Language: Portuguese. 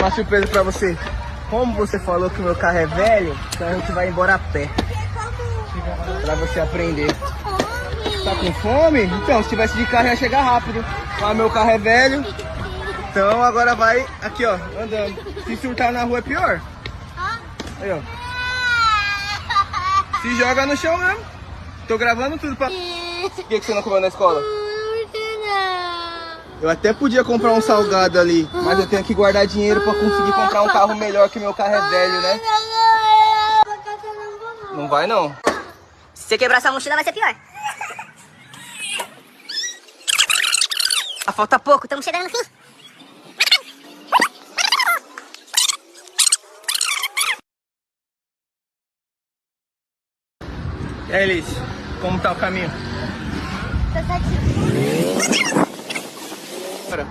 Uma surpresa pra você. Como você falou que o meu carro é velho, então a gente vai embora a pé. Pra você aprender. Tá com fome? Então, se tivesse de carro ia chegar rápido. Mas meu carro é velho. Então agora vai aqui, ó, andando. Se surtar na rua é pior. Aí, ó. Se joga no chão mesmo. Tô gravando tudo pra... Por que você não comeu na escola? Eu até podia comprar um salgado ali, mas eu tenho que guardar dinheiro pra conseguir comprar um carro melhor, que meu carro é velho, né? Não vai não. Se você quebrar essa mochila vai ser pior. Falta pouco, estamos chegando no fim. E aí, Liz, como tá o caminho? Tô satisfeita. Bora.